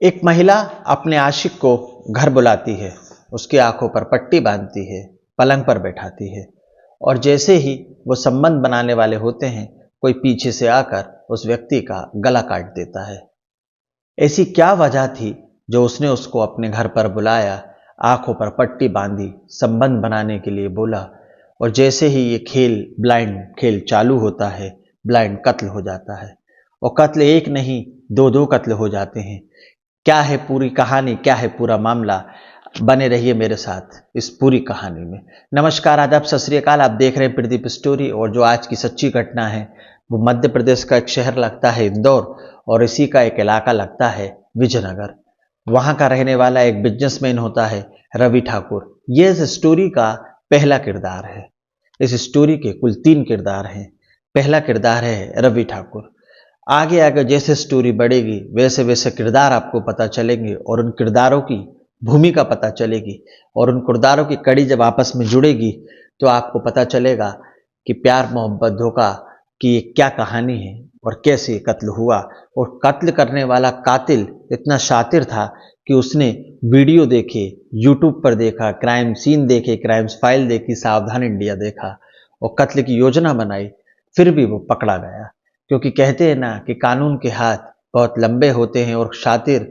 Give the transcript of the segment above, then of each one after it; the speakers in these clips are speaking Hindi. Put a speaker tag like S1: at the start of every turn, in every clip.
S1: एक महिला अपने आशिक को घर बुलाती है, उसकी आंखों पर पट्टी बांधती है, पलंग पर बैठाती है और जैसे ही वो संबंध बनाने वाले होते हैं, कोई पीछे से आकर उस व्यक्ति का गला काट देता है। ऐसी क्या वजह थी जो उसने उसको अपने घर पर बुलाया, आंखों पर पट्टी बांधी, संबंध बनाने के लिए बोला और जैसे ही ये खेल, ब्लाइंड खेल चालू होता है, ब्लाइंड कत्ल हो जाता है और कत्ल एक नहीं, दो दो कत्ल हो जाते हैं। क्या है पूरी कहानी, क्या है पूरा मामला, बने रहिए मेरे साथ इस पूरी कहानी में। नमस्कार, आदाब, सत श्री अकाल। आप देख रहे हैं प्रदीप स्टोरी और जो आज की सच्ची घटना है वो मध्य प्रदेश का एक शहर लगता है इंदौर और इसी का एक इलाका लगता है विजयनगर। वहां का रहने वाला एक बिजनेसमैन होता है रवि ठाकुर। ये इस स्टोरी का पहला किरदार है। इस स्टोरी के कुल 3 किरदार हैं। पहला किरदार है रवि ठाकुर। आगे आगे जैसे स्टोरी बढ़ेगी वैसे वैसे किरदार आपको पता चलेंगे और उन किरदारों की भूमिका पता चलेगी और उन किरदारों की कड़ी जब आपस में जुड़ेगी तो आपको पता चलेगा कि प्यार, मोहब्बत, धोखा की क्या कहानी है और कैसे कत्ल हुआ। और कत्ल करने वाला कातिल इतना शातिर था कि उसने वीडियो देखे, यूट्यूब पर देखा, क्राइम सीन देखे, क्राइम्स फाइल देखी, सावधान इंडिया देखा और कत्ल की योजना बनाई, फिर भी वो पकड़ा गया। क्योंकि कहते हैं ना कि कानून के हाथ बहुत लंबे होते हैं और शातिर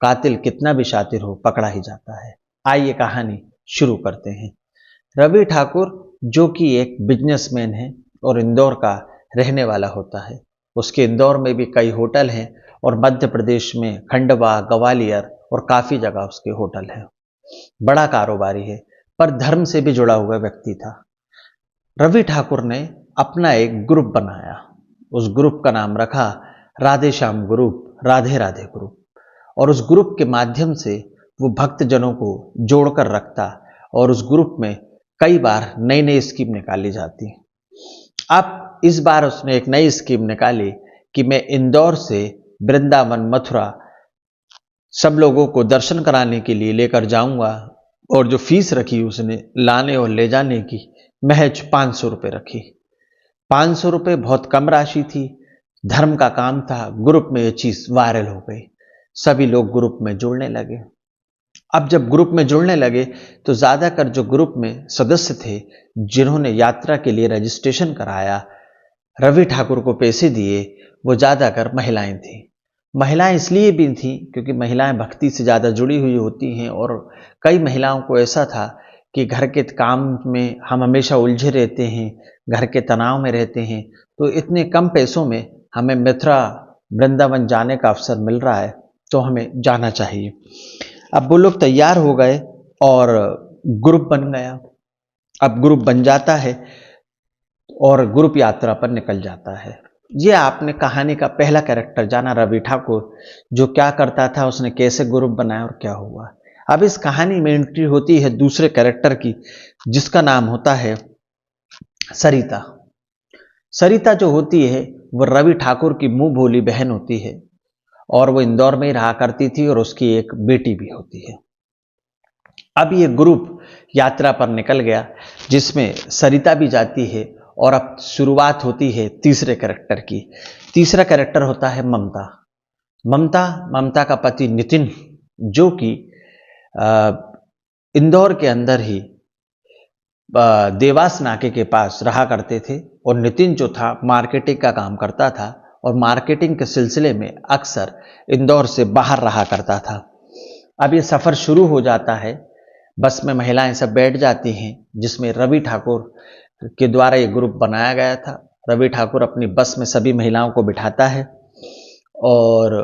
S1: कातिल कितना भी शातिर हो पकड़ा ही जाता है। आइए कहानी शुरू करते हैं। रवि ठाकुर जो कि एक बिजनेसमैन है और इंदौर का रहने वाला होता है। उसके इंदौर में भी कई होटल हैं और मध्य प्रदेश में खंडवा, ग्वालियर और काफ़ी जगह उसके होटल हैं। बड़ा कारोबारी है पर धर्म से भी जुड़ा हुआ व्यक्ति था। रवि ठाकुर ने अपना एक ग्रुप बनाया। उस ग्रुप का नाम रखा राधे श्याम ग्रुप, राधे राधे ग्रुप। और उस ग्रुप के माध्यम से वो भक्तजनों को जोड़कर रखता और उस ग्रुप में कई बार नई नई स्कीम निकाली जाती। अब इस बार उसने एक नई स्कीम निकाली कि मैं इंदौर से वृंदावन, मथुरा सब लोगों को दर्शन कराने के लिए लेकर जाऊंगा और जो फीस रखी उसने लाने और ले जाने की महज 500 रुपये रखी। 500 रुपये बहुत कम राशि थी, धर्म का काम था। ग्रुप में ये चीज वायरल हो गई, सभी लोग ग्रुप में जुड़ने लगे। अब जब ग्रुप में जुड़ने लगे तो ज्यादातर जो ग्रुप में सदस्य थे जिन्होंने यात्रा के लिए रजिस्ट्रेशन कराया, रवि ठाकुर को पैसे दिए, वो ज्यादातर महिलाएं थी। महिलाएं इसलिए भी थी क्योंकि महिलाएं भक्ति से ज्यादा जुड़ी हुई होती हैं और कई महिलाओं को ऐसा था कि घर के काम में हम हमेशा उलझे रहते हैं, घर के तनाव में रहते हैं, तो इतने कम पैसों में हमें मथुरा, वृंदावन जाने का अवसर मिल रहा है तो हमें जाना चाहिए। अब वो लोग तैयार हो गए और ग्रुप बन गया। अब ग्रुप बन जाता है और ग्रुप यात्रा पर निकल जाता है। ये आपने कहानी का पहला कैरेक्टर जाना, रवि ठाकुर, जो क्या करता था, उसने कैसे ग्रुप बनाया और क्या हुआ। अब इस कहानी में एंट्री होती है दूसरे कैरेक्टर की जिसका नाम होता है सरिता। सरिता जो होती है वो रवि ठाकुर की मुंह बोली बहन होती है और वो इंदौर में ही रहा करती थी और उसकी एक बेटी भी होती है। अब ये ग्रुप यात्रा पर निकल गया जिसमें सरिता भी जाती है और अब शुरुआत होती है तीसरे कैरेक्टर की। तीसरा कैरेक्टर होता है ममता। ममता का पति नितिन जो कि इंदौर के अंदर ही देवास नाके के पास रहा करते थे और नितिन जो था मार्केटिंग का काम करता था और मार्केटिंग के सिलसिले में अक्सर इंदौर से बाहर रहा करता था। अब ये सफर शुरू हो जाता है, बस में महिलाएं सब बैठ जाती हैं जिसमें रवि ठाकुर के द्वारा ये ग्रुप बनाया गया था। रवि ठाकुर अपनी बस में सभी महिलाओं को बिठाता है और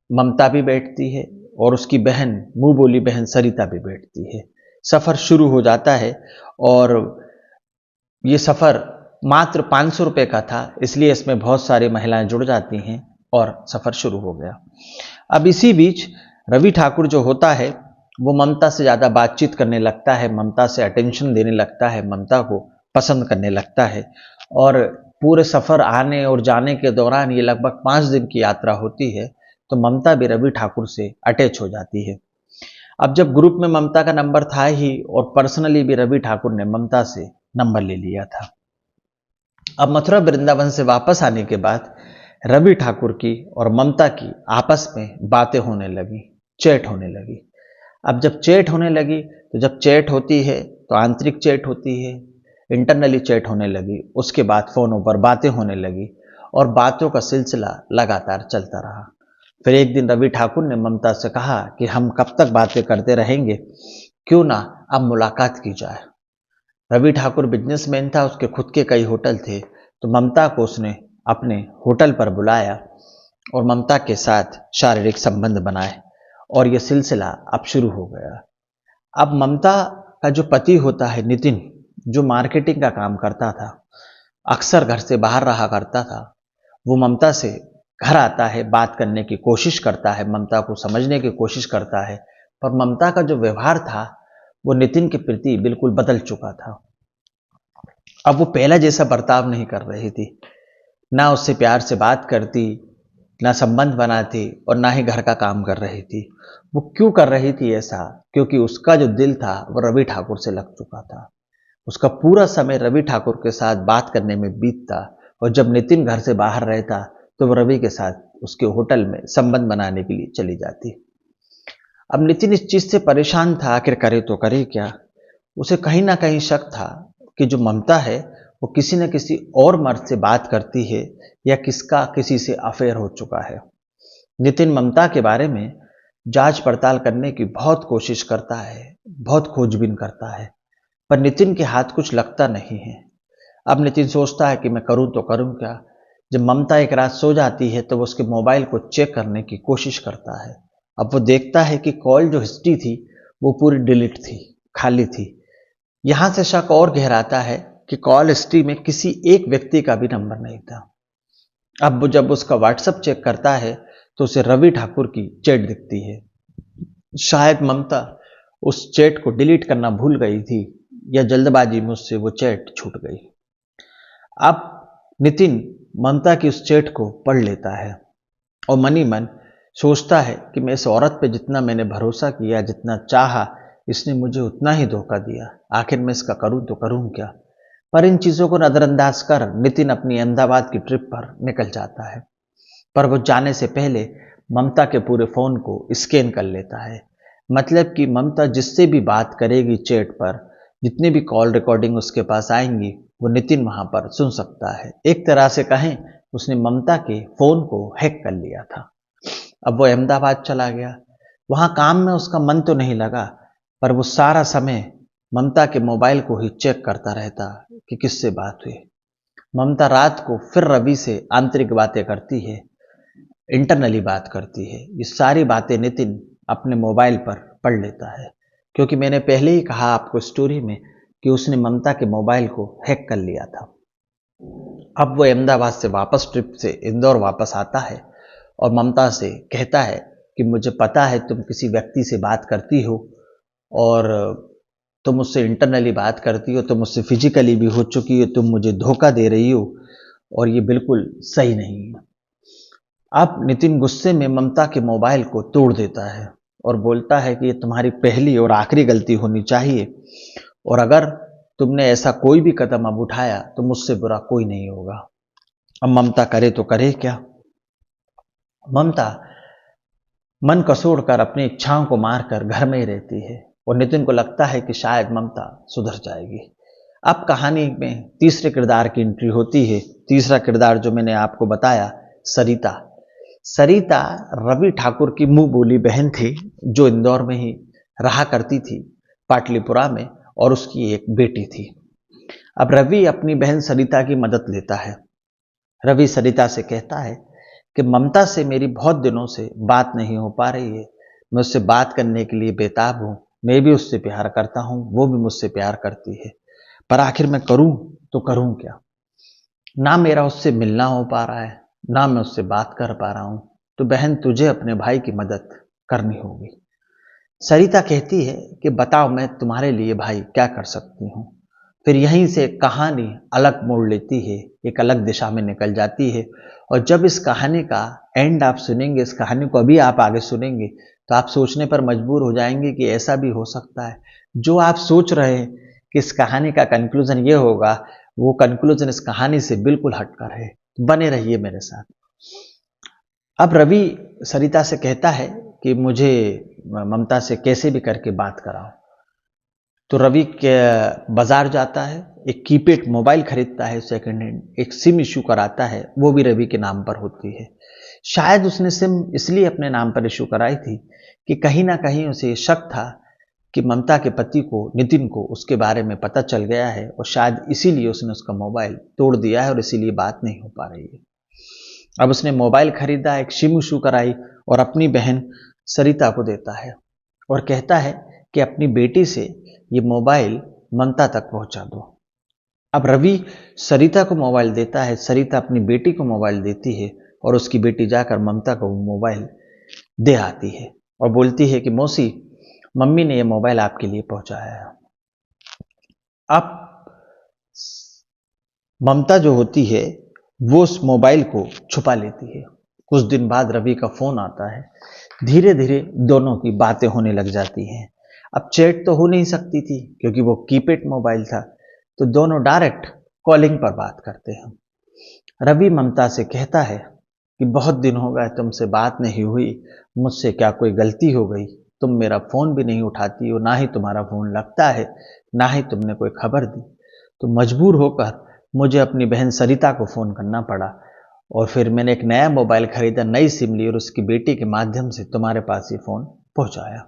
S1: ममता भी बैठती है और उसकी बहन, मुंह बोली बहन सरिता भी बैठती है। सफर शुरू हो जाता है और ये सफर मात्र 500 रुपये का था, इसलिए इसमें बहुत सारी महिलाएं जुड़ जाती हैं और सफर शुरू हो गया। अब इसी बीच रवि ठाकुर जो होता है वो ममता से ज्यादा बातचीत करने लगता है, ममता से अटेंशन देने लगता है, ममता को पसंद करने लगता है और पूरे सफर आने और जाने के दौरान ये लगभग 5 दिन की यात्रा होती है तो ममता भी रवि ठाकुर से अटैच हो जाती है। अब जब ग्रुप में ममता का नंबर था ही और पर्सनली भी रवि ठाकुर ने ममता से नंबर ले लिया था। अब मथुरा वृंदावन से वापस आने के बाद रवि ठाकुर की और ममता की आपस में बातें होने लगी, चैट होने लगी। अब जब चैट होने लगी तो जब चैट होती है तो आंतरिक चैट होती है, इंटरनली चैट होने लगी, उसके बाद फोनों पर बातें होने लगी और बातों का सिलसिला लगातार चलता रहा। फिर एक दिन रवि ठाकुर ने ममता से कहा कि हम कब तक बातें करते रहेंगे, क्यों ना अब मुलाकात की जाए। रवि ठाकुर बिजनेसमैन था, उसके खुद के कई होटल थे, तो ममता को उसने अपने होटल पर बुलाया और ममता के साथ शारीरिक संबंध बनाए और यह सिलसिला अब शुरू हो गया। अब ममता का जो पति होता है नितिन, जो मार्केटिंग का काम करता था, अक्सर घर से बाहर रहा करता था, वो ममता से घर आता है, बात करने की कोशिश करता है, ममता को समझने की कोशिश करता है, पर ममता का जो व्यवहार था वो नितिन के प्रति बिल्कुल बदल चुका था। अब वो पहला जैसा बर्ताव नहीं कर रही थी, ना उससे प्यार से बात करती, ना संबंध बनाती और ना ही घर का काम कर रही थी। वो क्यों कर रही थी ऐसा? क्योंकि उसका जो दिल था वो रवि ठाकुर से लग चुका था। उसका पूरा समय रवि ठाकुर के साथ बात करने में बीतता और जब नितिन घर से बाहर रहता तो वो रवि के साथ उसके होटल में संबंध बनाने के लिए चली जाती। अब नितिन इस चीज से परेशान था, आखिर करे तो करे क्या। उसे कहीं ना कहीं शक था कि जो ममता है वो किसी न किसी और मर्द से बात करती है या किसका किसी से अफेयर हो चुका है। नितिन ममता के बारे में जांच पड़ताल करने की बहुत कोशिश करता है, बहुत खोजबीन करता है, पर नितिन के हाथ कुछ लगता नहीं है। अब नितिन सोचता है कि मैं करूं तो करूं क्या। जब ममता एक रात सो जाती है तो वो उसके मोबाइल को चेक करने की कोशिश करता है। अब वो देखता है कि कॉल जो हिस्ट्री थी वो पूरी डिलीट थी, खाली थी। यहां से शक और गहराता है कि कॉल हिस्ट्री में किसी एक व्यक्ति का भी नंबर नहीं था। अब वो जब उसका व्हाट्सएप चेक करता है तो उसे रवि ठाकुर की चैट दिखती है। शायद ममता उस चैट को डिलीट करना भूल गई थी या जल्दबाजी में उससे वो चैट छूट गई। अब नितिन ममता की उस चैट को पढ़ लेता है और मन ही मन सोचता है कि मैं इस औरत पे जितना मैंने भरोसा किया, जितना चाहा, इसने मुझे उतना ही धोखा दिया। आखिर मैं इसका करूं तो करूं क्या। पर इन चीजों को नजरअंदाज कर नितिन अपनी अहमदाबाद की ट्रिप पर निकल जाता है। पर वो जाने से पहले ममता के पूरे फोन को स्कैन कर लेता है। मतलब कि ममता जिससे भी बात करेगी चैट पर, जितनी भी कॉल रिकॉर्डिंग उसके पास आएंगी, वो नितिन वहां पर सुन सकता है। एक तरह से कहें, उसने ममता के फोन को हैक कर लिया था। अब वो अहमदाबाद चला गया। वहां काम में उसका मन तो नहीं लगा, पर वो सारा समय ममता के मोबाइल को ही चेक करता रहता कि किससे बात हुई। ममता रात को फिर रवि से आंतरिक बातें करती है, इंटरनली बात करती है। ये सारी बातें नितिन अपने मोबाइल पर पढ़ लेता है, क्योंकि मैंने पहले ही कहा आपको स्टोरी में कि उसने ममता के मोबाइल को हैक कर लिया था। अब वो अहमदाबाद से वापस ट्रिप से इंदौर वापस आता है और ममता से कहता है कि मुझे पता है तुम किसी व्यक्ति से बात करती हो और तुम उससे इंटरनली बात करती हो, तुम उससे फिजिकली भी हो चुकी हो, तुम मुझे धोखा दे रही हो और ये बिल्कुल सही नहीं है। अब नितिन गुस्से में ममता के मोबाइल को तोड़ देता है और बोलता है कि ये तुम्हारी पहली और आखिरी गलती होनी चाहिए और अगर तुमने ऐसा कोई भी कदम अब उठाया तो मुझसे बुरा कोई नहीं होगा। अब ममता करे तो करे क्या। ममता मन कसोड़ कर अपनी इच्छाओं को मारकर घर में ही रहती है और नितिन को लगता है कि शायद ममता सुधर जाएगी। अब कहानी में तीसरे किरदार की एंट्री होती है। तीसरा किरदार जो मैंने आपको बताया, सरिता। सरिता रवि ठाकुर की मुंह बोली बहन थी, जो इंदौर में ही रहा करती थी, पाटलिपुरा में, और उसकी एक बेटी थी। अब रवि अपनी बहन सरिता की मदद लेता है। रवि सरिता से कहता है कि ममता से मेरी बहुत दिनों से बात नहीं हो पा रही है, मैं उससे बात करने के लिए बेताब हूं, मैं भी उससे प्यार करता हूं, वो भी मुझसे प्यार करती है, पर आखिर मैं करूं तो करूं क्या। ना मेरा उससे मिलना हो पा रहा है, ना मैं उससे बात कर पा रहा हूं, तो बहन तुझे अपने भाई की मदद करनी होगी। सरिता कहती है कि बताओ मैं तुम्हारे लिए भाई क्या कर सकती हूँ। फिर यहीं से कहानी अलग मोड़ लेती है, एक अलग दिशा में निकल जाती है। और जब इस कहानी का एंड आप सुनेंगे, इस कहानी को अभी आप आगे सुनेंगे, तो आप सोचने पर मजबूर हो जाएंगे कि ऐसा भी हो सकता है। जो आप सोच रहे हैं कि इस कहानी का कंक्लूजन ये होगा, वो कंक्लूजन इस कहानी से बिल्कुल हटकर है। बने रहिए मेरे साथ। अब रवि सरिता से कहता है कि मुझे ममता से कैसे भी करके बात कराओ। तो रवि के बाजार जाता है, एक कीपैड मोबाइल खरीदता है सेकंड हैंड, एक सिम इशू कराता है, वो भी रवि के नाम पर होती है। शायद उसने सिम इसलिए अपने नाम पर इशू कराई थी कि कहीं ना कहीं उसे शक था कि ममता के पति को, नितिन को, उसके बारे में पता चल गया है और शायद इसीलिए उसने उसका मोबाइल तोड़ दिया है और इसीलिए बात नहीं हो पा रही है। अब उसने मोबाइल खरीदा, एक सिम इशू कराई और अपनी बहन सरिता को देता है और कहता है कि अपनी बेटी से ये मोबाइल ममता तक पहुंचा दो। अब रवि सरिता को मोबाइल देता है, सरिता अपनी बेटी को मोबाइल देती है और उसकी बेटी जाकर ममता को मोबाइल दे आती है और बोलती है कि मौसी, मम्मी ने यह मोबाइल आपके लिए पहुंचाया है। अब ममता जो होती है वो उस मोबाइल को छुपा लेती है। कुछ दिन बाद रवि का फोन आता है। धीरे धीरे दोनों की बातें होने लग जाती हैं। अब चैट तो हो नहीं सकती थी क्योंकि वो कीपैड मोबाइल था, तो दोनों डायरेक्ट कॉलिंग पर बात करते हैं। रवि ममता से कहता है कि बहुत दिन हो गए तुमसे बात नहीं हुई, मुझसे क्या कोई गलती हो गई? तुम मेरा फ़ोन भी नहीं उठाती हो, ना ही तुम्हारा फ़ोन लगता है, ना ही तुमने कोई खबर दी। तो मजबूर होकर मुझे अपनी बहन सरिता को फ़ोन करना पड़ा और फिर मैंने एक नया मोबाइल खरीदा, नई सिम ली और उसकी बेटी के माध्यम से तुम्हारे पास ये फ़ोन पहुंचाया।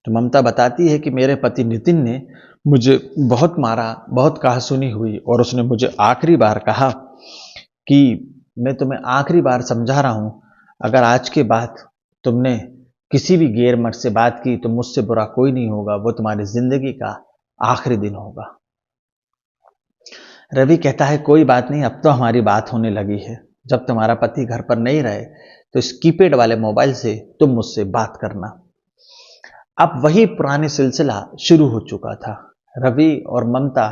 S1: तो ममता बताती है कि मेरे पति नितिन ने मुझे बहुत मारा, बहुत कहासुनी हुई और उसने मुझे आखिरी बार कहा कि मैं तुम्हें आखिरी बार समझा रहा हूं, अगर आज के बाद तुमने किसी भी गैर मर्द से बात की तो मुझसे बुरा कोई नहीं होगा, वो तुम्हारी जिंदगी का आखिरी दिन होगा। रवि कहता है कोई बात नहीं, अब तो हमारी बात होने लगी है। जब तुम्हारा पति घर पर नहीं रहे तो इस कीपैड वाले मोबाइल से तुम मुझसे बात करना। अब वही पुरानी सिलसिला शुरू हो चुका था। रवि और ममता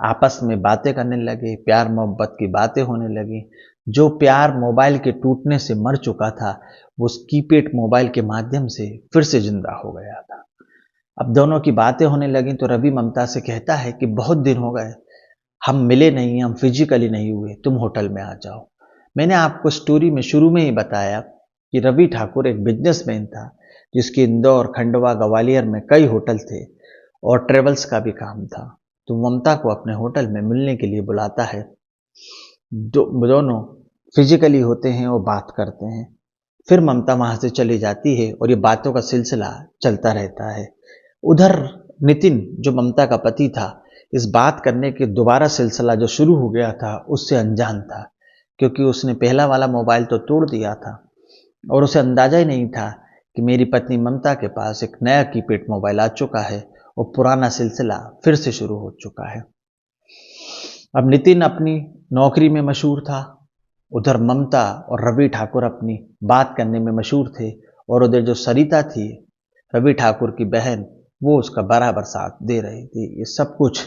S1: आपस में बातें करने लगे, प्यार मोहब्बत की बातें होने लगी। जो प्यार मोबाइल के टूटने से मर चुका था वो उस कीपैड मोबाइल के माध्यम से फिर से जिंदा हो गया था। अब दोनों की बातें होने लगी तो रवि ममता से कहता है कि बहुत दिन हो गए, हम मिले नहीं, हम फिजिकली नहीं हुए, तुम होटल में आ जाओ। मैंने आपको स्टोरी में शुरू में ही बताया कि रवि ठाकुर एक बिजनेसमैन था जिसके इंदौर, खंडवा, ग्वालियर में कई होटल थे और ट्रेवल्स का भी काम था। तो ममता को अपने होटल में मिलने के लिए बुलाता है। दोनों फिजिकली होते हैं और बात करते हैं। फिर ममता वहां से चली जाती है और ये बातों का सिलसिला चलता रहता है। उधर नितिन जो ममता का पति था, इस बात करने के दोबारा सिलसिला जो शुरू हो गया था उससे अनजान था, क्योंकि उसने पहला वाला मोबाइल तो तोड़ दिया था और उसे अंदाजा ही नहीं था कि मेरी पत्नी ममता के पास एक नया कीपैड मोबाइल आ चुका है और पुराना सिलसिला फिर से शुरू हो चुका है। अब नितिन अपनी नौकरी में मशहूर था, उधर ममता और रवि ठाकुर अपनी बात करने में मशहूर थे और उधर जो सरिता थी, रवि ठाकुर की बहन, वो उसका बराबर साथ दे रही थी। ये सब कुछ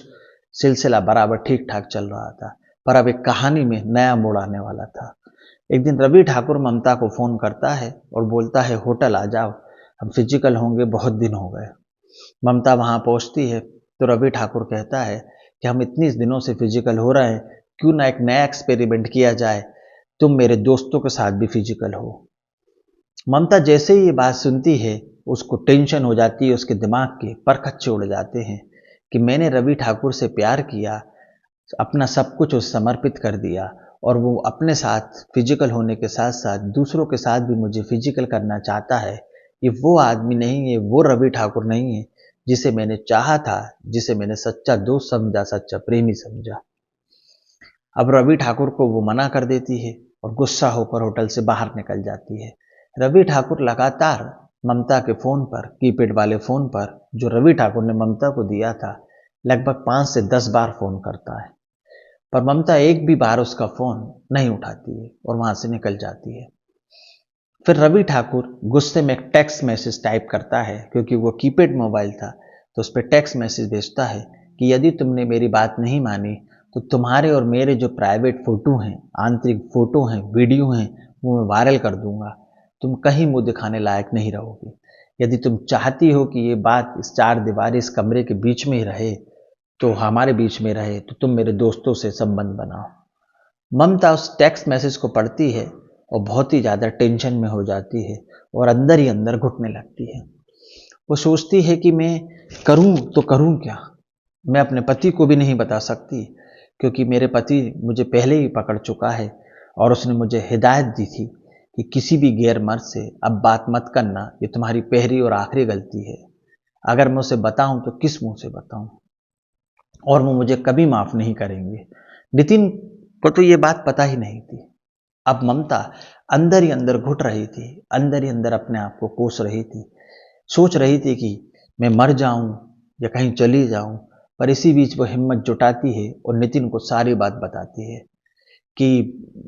S1: सिलसिला बराबर ठीक ठाक चल रहा था, पर अब एक कहानी में नया मोड़ आने वाला था। एक दिन रवि ठाकुर ममता को फोन करता है और बोलता है होटल आ जाओ, हम फिजिकल होंगे, बहुत दिन हो गए। ममता वहां पहुंचती है तो रवि ठाकुर कहता है कि हम इतनी दिनों से फिजिकल हो रहे हैं, क्यों ना एक नया एक्सपेरिमेंट किया जाए, तुम मेरे दोस्तों के साथ भी फिजिकल हो। ममता जैसे ही ये बात सुनती है उसको टेंशन हो जाती है, उसके दिमाग के परखच्चे उड़ जाते हैं कि मैंने रवि ठाकुर से प्यार किया, अपना सब कुछ उस समर्पित कर दिया और वो अपने साथ फिजिकल होने के साथ साथ दूसरों के साथ भी मुझे फिजिकल करना चाहता है। ये वो आदमी नहीं है, वो रवि ठाकुर नहीं है जिसे मैंने चाहा था, जिसे मैंने सच्चा दोस्त समझा, सच्चा प्रेमी समझा। अब रवि ठाकुर को वो मना कर देती है और गुस्सा होकर होटल से बाहर निकल जाती है। रवि ठाकुर लगातार ममता के फोन पर, कीपैड वाले फोन पर जो रवि ठाकुर ने ममता को दिया था, लगभग 5 से 10 बार फोन करता है, पर ममता एक भी बार उसका फोन नहीं उठाती है और वहां से निकल जाती है। फिर रवि ठाकुर गुस्से में एक टेक्स्ट मैसेज टाइप करता है, क्योंकि वो कीपैड मोबाइल था, तो उस पर टेक्स्ट मैसेज भेजता है कि यदि तुमने मेरी बात नहीं मानी तो तुम्हारे और मेरे जो प्राइवेट फोटो हैं, आंतरिक फोटो हैं, वीडियो हैं, वो मैं वायरल कर दूंगा। तुम कहीं मुंह दिखाने लायक नहीं रहोगी। यदि तुम चाहती हो कि ये बात इस 4 दीवारी, इस कमरे के बीच में ही रहे, तो हमारे बीच में रहे, तो तुम मेरे दोस्तों से संबंध बनाओ। ममता उस टेक्स्ट मैसेज को पढ़ती है और बहुत ही ज़्यादा टेंशन में हो जाती है और अंदर ही अंदर घुटने लगती है। वो सोचती है कि मैं करूं तो करूं क्या। मैं अपने पति को भी नहीं बता सकती क्योंकि मेरे पति मुझे पहले ही पकड़ चुका है और उसने मुझे हिदायत दी थी कि किसी भी गैर मर्द से अब बात मत करना, ये तुम्हारी पहली और आखिरी गलती है। अगर मैं उसे बताऊं तो किस मुंह से बताऊं, और वो मुझे कभी माफ नहीं करेंगे। नितिन को तो ये बात पता ही नहीं थी। अब ममता अंदर ही अंदर घुट रही थी, अंदर ही अंदर अपने आप को कोस रही थी, सोच रही थी कि मैं मर जाऊं या कहीं चली जाऊं। पर इसी बीच वो हिम्मत जुटाती है और नितिन को सारी बात बताती है कि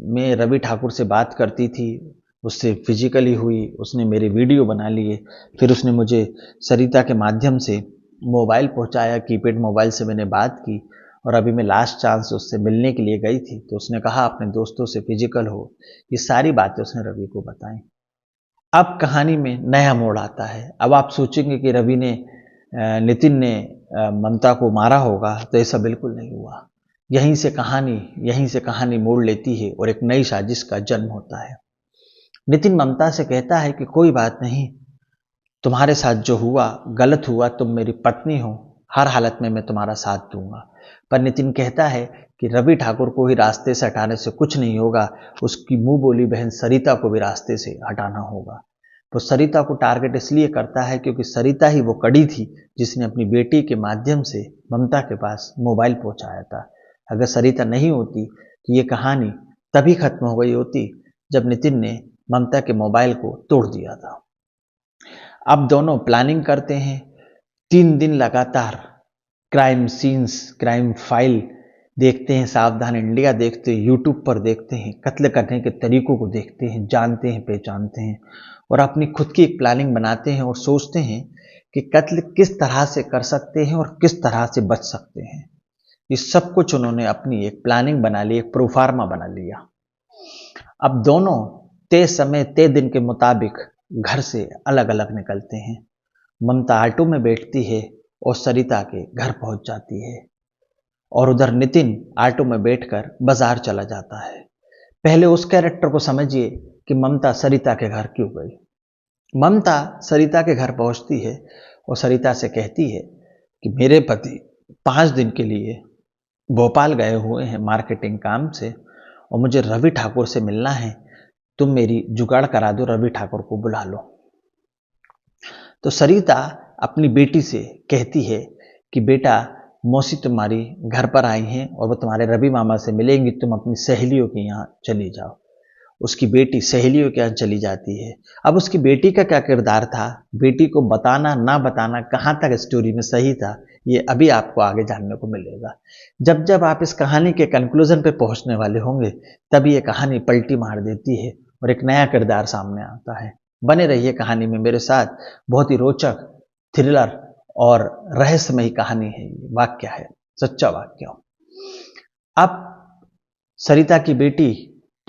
S1: मैं रवि ठाकुर से बात करती थी, उससे फिजिकली हुई, उसने मेरे वीडियो बना लिए, फिर उसने मुझे सरिता के माध्यम से मोबाइल पहुंचाया, कीपैड मोबाइल से मैंने बात की, और अभी मैं लास्ट चांस उससे मिलने के लिए गई थी तो उसने कहा अपने दोस्तों से फिजिकल हो। ये सारी बातें उसने रवि को बताई। अब कहानी में नया मोड़ आता है। अब आप सोचेंगे कि रवि ने नितिन ने ममता को मारा होगा, तो ऐसा बिल्कुल नहीं हुआ। यहीं से कहानी मोड़ लेती है और एक नई साजिश का जन्म होता है। नितिन ममता से कहता है कि कोई बात नहीं, तुम्हारे साथ जो हुआ गलत हुआ, तुम मेरी पत्नी हो, हर हालत में मैं तुम्हारा साथ दूंगा। पर नितिन कहता है कि रवि ठाकुर को ही रास्ते से हटाने से कुछ नहीं होगा, उसकी मुंह बोली बहन सरिता को भी रास्ते से हटाना होगा। तो सरिता को टारगेट इसलिए करता है क्योंकि सरिता ही वो कड़ी थी जिसने अपनी बेटी के माध्यम से ममता के पास मोबाइल पहुंचाया था। अगर सरिता नहीं होती तो ये कहानी तभी खत्म हो गई होती जब नितिन ने ममता के मोबाइल को तोड़ दिया था। अब दोनों प्लानिंग करते हैं। 3 दिन लगातार क्राइम सीन्स, क्राइम फाइल देखते हैं, सावधान इंडिया देखते हैं, यूट्यूब पर देखते हैं, कत्ल करने के तरीकों को देखते हैं, जानते हैं, पहचानते हैं और अपनी खुद की एक प्लानिंग बनाते हैं और सोचते हैं कि कत्ल किस तरह से कर सकते हैं और किस तरह से बच सकते हैं। ये सब कुछ उन्होंने अपनी एक प्लानिंग बना ली, एक प्रोफार्मा बना लिया। अब दोनों तय समय तय दिन के मुताबिक घर से अलग अलग निकलते हैं। ममता ऑटो में बैठती है और सरिता के घर पहुंच जाती है और उधर नितिन ऑटो में बैठकर बाजार चला जाता है। पहले उस कैरेक्टर को समझिए कि ममता सरिता के घर क्यों गई। ममता सरिता के घर पहुंचती है और सरिता से कहती है कि मेरे पति 5 दिन के लिए भोपाल गए हुए हैं मार्केटिंग काम से और मुझे रवि ठाकुर से मिलना है, तुम मेरी जुगाड़ करा दो, रवि ठाकुर को बुला लो। तो सरिता अपनी बेटी से कहती है कि बेटा, मौसी तुम्हारी घर पर आई हैं और वो तुम्हारे रवि मामा से मिलेंगी, तुम अपनी सहेलियों के यहाँ चली जाओ। उसकी बेटी सहेलियों के यहाँ चली जाती है। अब उसकी बेटी का क्या किरदार था, बेटी को बताना ना बताना, कहाँ तक स्टोरी में सही था, ये अभी आपको आगे जानने को मिलेगा। जब जब आप इस कहानी के कंक्लूजन पे पहुंचने वाले होंगे तभी ये कहानी पलटी मार देती है और एक नया किरदार सामने आता है। बने रहिए कहानी में मेरे साथ। बहुत ही रोचक थ्रिलर और रहस्यमयी कहानी है। ये वाक्य है, सच्चा वाक्य। अब सरिता की बेटी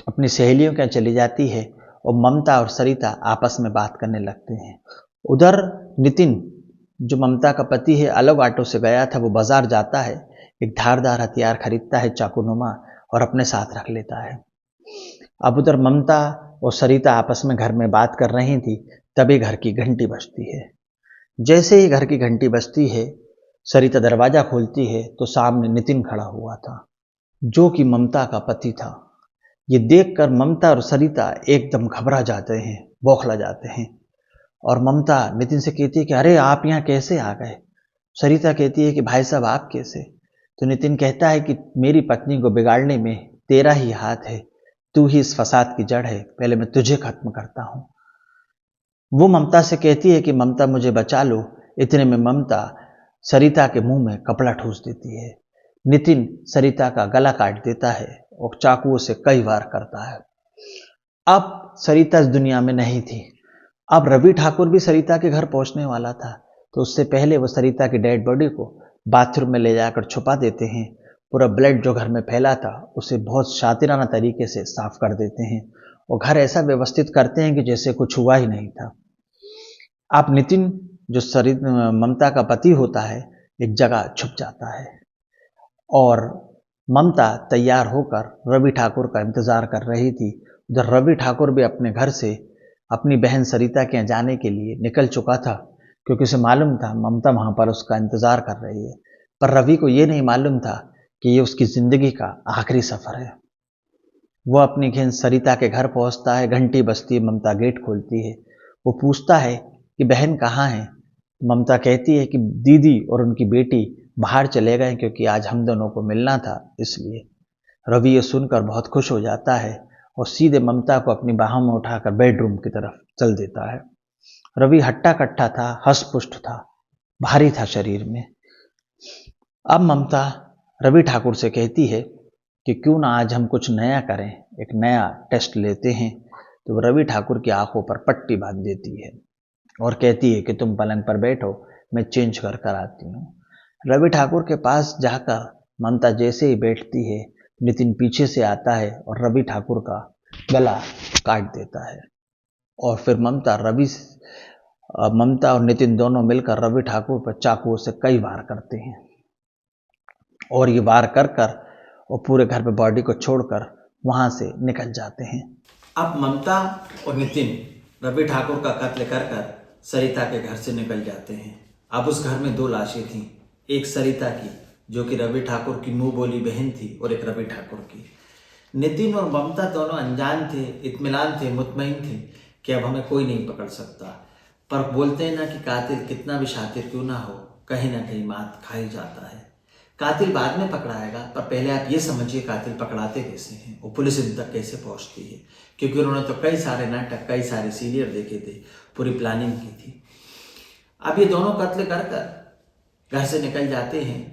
S1: अपनी सहेलियों के यहाँ चली जाती है और ममता और सरिता आपस में बात करने लगते हैं। उधर नितिन, जो ममता का पति है, अलग ऑटो से गया था, वो बाजार जाता है, एक धारदार हथियार खरीदता है, चाकूनुमा, और अपने साथ रख लेता है। अब उधर ममता और सरिता आपस में घर में बात कर रही थी, तभी घर की घंटी बजती है। जैसे ही घर की घंटी बजती है, सरिता दरवाजा खोलती है तो सामने नितिन खड़ा हुआ था, जो कि ममता का पति था। ये देखकर ममता और सरिता एकदम घबरा जाते हैं, बौखला जाते हैं और ममता नितिन से कहती है कि अरे आप यहाँ कैसे आ गए। सरिता कहती है कि भाई साहब आप कैसे। तो नितिन कहता है कि मेरी पत्नी को बिगाड़ने में तेरा ही हाथ है, तू ही इस फसाद की जड़ है, पहले मैं तुझे खत्म करता हूं। वो ममता से कहती है कि ममता मुझे बचा लो। इतने में ममता सरिता के मुंह में कपड़ा ठूस देती है। नितिन सरिता का गला काट देता है और चाकुओं से कई वार करता है। अब सरिता इस दुनिया में नहीं थी। अब रवि ठाकुर भी सरिता के घर पहुंचने वाला था, तो उससे पहले वो सरिता की डेड बॉडी को बाथरूम में ले जाकर छुपा देते हैं। पूरा ब्लड जो घर में फैला था उसे बहुत शातिराना तरीके से साफ कर देते हैं और घर ऐसा व्यवस्थित करते हैं कि जैसे कुछ हुआ ही नहीं था। आप नितिन, जो ममता का पति होता है, एक जगह छुप जाता है और ममता तैयार होकर रवि ठाकुर का इंतजार कर रही थी। उधर रवि ठाकुर भी अपने घर से अपनी बहन सरिता के यहाँ जाने के लिए निकल चुका था, क्योंकि उसे मालूम था ममता वहाँ पर उसका इंतज़ार कर रही है। पर रवि को ये नहीं मालूम था कि ये उसकी ज़िंदगी का आखिरी सफ़र है। वो अपनी बहन सरिता के घर पहुँचता है, घंटी बजती है, ममता गेट खोलती है। वो पूछता है कि बहन कहाँ है। ममता कहती है कि दीदी और उनकी बेटी बाहर चले गए क्योंकि आज हम दोनों को मिलना था, इसलिए। रवि ये सुनकर बहुत खुश हो जाता है और सीधे ममता को अपनी बाहों में उठाकर बेडरूम की तरफ चल देता है। रवि हट्टा कट्टा था, हष्ट-पुष्ट था, भारी था शरीर में। अब ममता रवि ठाकुर से कहती है कि क्यों ना आज हम कुछ नया करें, एक नया टेस्ट लेते हैं। तो रवि ठाकुर की आंखों पर पट्टी बांध देती है और कहती है कि तुम पलंग पर बैठो, मैं चेंज कर कर आती हूँ। रवि ठाकुर के पास जाकर ममता जैसे ही बैठती है, नितिन पीछे से आता है और रवि ठाकुर का गला काट देता है। और फिर ममता और नितिन दोनों मिलकर रवि ठाकुर पर चाकुओं से कई वार करते हैं और ये वार कर कर और पूरे घर पे बॉडी को छोड़कर वहां से निकल जाते हैं। अब ममता और नितिन रवि ठाकुर का कत्ल कर कर सरिता के घर से निकल जाते हैं। अब उस घर में 2 लाशें थीं, एक सरिता की जो कि रवि ठाकुर की मुंह बोली बहन थी और एक रवि ठाकुर की। नितिन और ममता दोनों अनजान थे, इत्मीनान थे, मुतमईन थे कि अब हमें कोई नहीं पकड़ सकता। पर बोलते हैं ना कि कातिल कितना भी शातिर क्यों ना हो, कहीं ना कहीं मात खा ही जाता है। कातिल बाद में पकड़ाएगा, पर पहले आप ये समझिए कातिल पकड़ाते कैसे हैं और पुलिस इन तक कैसे पहुंचती है, क्योंकि उन्होंने तो कई सारे नाटक, कई सारे सीरियल देखे थे, पूरी प्लानिंग की थी। अब ये दोनों कत्ल कर कर घर से निकल जाते हैं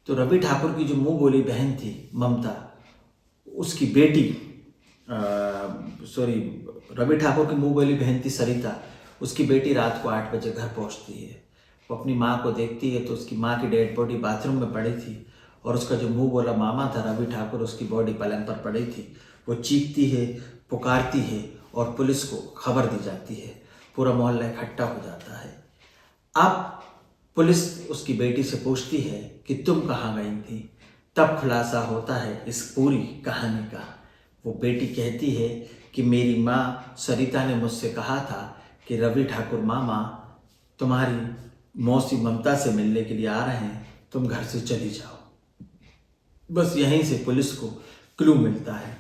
S1: तो रवि ठाकुर की जो मुंह बोली बहन थी ममता, उसकी बेटी रवि ठाकुर की मुंह बोली बहन थी सरिता, उसकी बेटी रात को 8 बजे घर पहुंचती है। वो अपनी माँ को देखती है तो उसकी माँ की डेड बॉडी बाथरूम में पड़ी थी और उसका जो मुंह बोला मामा था रवि ठाकुर, उसकी बॉडी पलंग पर पड़ी थी। वो चीखती है, पुकारती है और पुलिस को खबर दी जाती है। पूरा मोहल्ला इकट्ठा हो जाता है। अब पुलिस उसकी बेटी से पूछती है कि तुम कहाँ गई थी। तब खुलासा होता है इस पूरी कहानी का। वो बेटी कहती है कि मेरी माँ सरिता ने मुझसे कहा था कि रवि ठाकुर मामा तुम्हारी मौसी ममता से मिलने के लिए आ रहे हैं, तुम घर से चली जाओ। बस यहीं से पुलिस को क्लू मिलता है।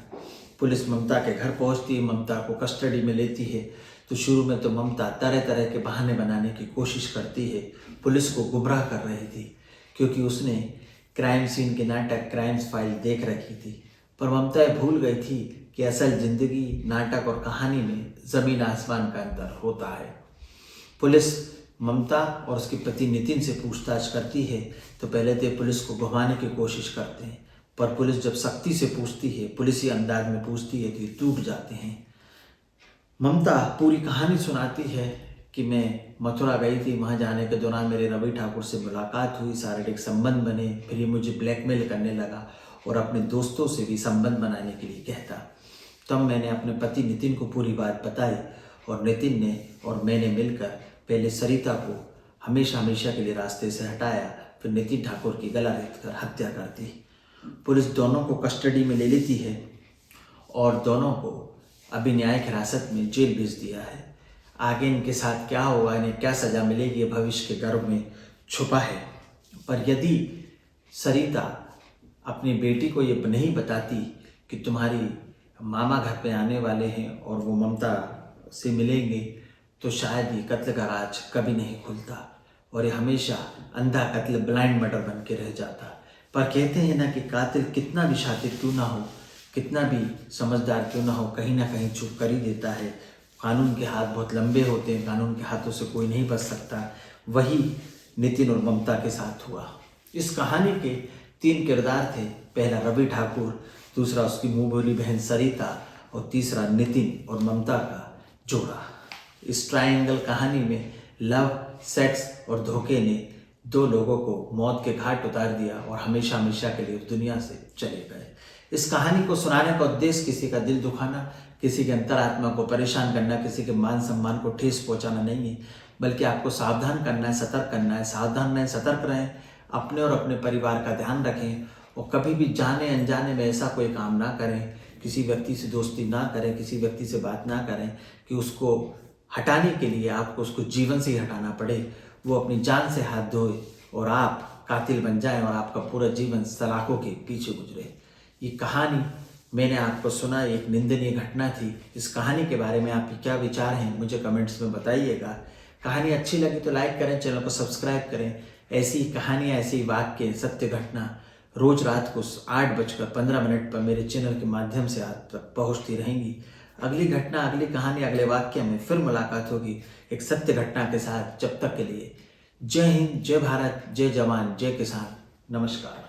S1: पुलिस ममता के घर पहुंचती है, ममता को कस्टडी में लेती है। तो शुरू में तो ममता तरह तरह के बहाने बनाने की कोशिश करती है, पुलिस को गुमराह कर रही थी, क्योंकि उसने क्राइम सीन के नाटक क्राइम्स फाइल देख रखी थी। पर ममता भूल गई थी कि असल जिंदगी, नाटक और कहानी में ज़मीन आसमान का अंतर होता है। पुलिस ममता और उसके पति नितिन से पूछताछ करती है तो पहले तो पुलिस को घुमाने की कोशिश करते हैं, पर पुलिस जब सख्ती से पूछती है, पुलिसी अंदाज में पूछती है तो ये टूट जाते हैं। ममता पूरी कहानी सुनाती है कि मैं मथुरा गई थी, वहाँ जाने के दौरान मेरे रवि ठाकुर से मुलाकात हुई, शारीरिक संबंध बने, फिर ये मुझे ब्लैकमेल करने लगा और अपने दोस्तों से भी संबंध बनाने के लिए कहता। तब मैंने अपने पति नितिन को पूरी बात बताई और नितिन ने और मैंने मिलकर पहले सरिता को हमेशा हमेशा के लिए रास्ते से हटाया, फिर नितिन ठाकुर की गला रेत कर हत्या कर दी। पुलिस दोनों को कस्टडी में ले लेती है और दोनों को अभी न्यायिक हिरासत में जेल भेज दिया है। आगे इनके साथ क्या होगा, इन्हें क्या सज़ा मिलेगी, ये भविष्य के गर्भ में छुपा है। पर यदि सरिता अपनी बेटी को ये नहीं बताती कि तुम्हारी मामा घर पे आने वाले हैं और वो ममता से मिलेंगे, तो शायद ये कत्ल का राज कभी नहीं खुलता और ये हमेशा अंधा कत्ल, ब्लाइंड मर्डर बन के रह जाता। पर कहते हैं ना कि कातिल कितना भी शातिर क्यों ना हो, कितना भी समझदार क्यों ना हो, कहीं ना कहीं चुप कर ही देता है। कानून के हाथ बहुत लंबे होते हैं, कानून के हाथों से कोई नहीं बच सकता। वही नितिन और ममता के साथ हुआ। इस कहानी के 3 किरदार थे, पहला रवि ठाकुर, दूसरा उसकी मुँह बोली बहन सरिता और तीसरा नितिन और ममता का जोड़ा। इस ट्रायंगल कहानी में लव, सेक्स और धोखे ने 2 लोगों को मौत के घाट उतार दिया और हमेशा हमेशा के लिए उस दुनिया से चले गए। इस कहानी को सुनाने का उद्देश्य किसी का दिल दुखाना, किसी के अंतरात्मा को परेशान करना, किसी के मान सम्मान को ठेस पहुंचाना नहीं है, बल्कि आपको सावधान करना है, सतर्क करना है। सावधान रहें, सतर्क रहें, अपने और अपने परिवार का ध्यान रखें और कभी भी जाने अनजाने में ऐसा कोई काम ना करें किसी व्यक्ति से दोस्ती ना करें, किसी व्यक्ति से बात ना करें कि उसको हटाने के लिए आपको उसको जीवन से ही हटाना पड़े, वो अपनी जान से हाथ धोए और आप कातिल बन जाएं और आपका पूरा जीवन सलाखों के पीछे गुजरे। ये कहानी मैंने आपको सुना, एक निंदनीय घटना थी। इस कहानी के बारे में आपके क्या विचार हैं मुझे कमेंट्स में बताइएगा। कहानी अच्छी लगी तो लाइक करें, चैनल को सब्सक्राइब करें। ऐसी कहानियाँ, ऐसी वाक्य, सत्य घटना रोज रात को 8:15 पर मेरे चैनल के माध्यम से आप तक पहुँचती रहेंगी। अगली घटना, अगली कहानी, अगले वाक्य में फिर मुलाकात होगी एक सत्य घटना के साथ। जब तक के लिए जय हिंद, जय भारत, जय जवान, जय किसान। नमस्कार।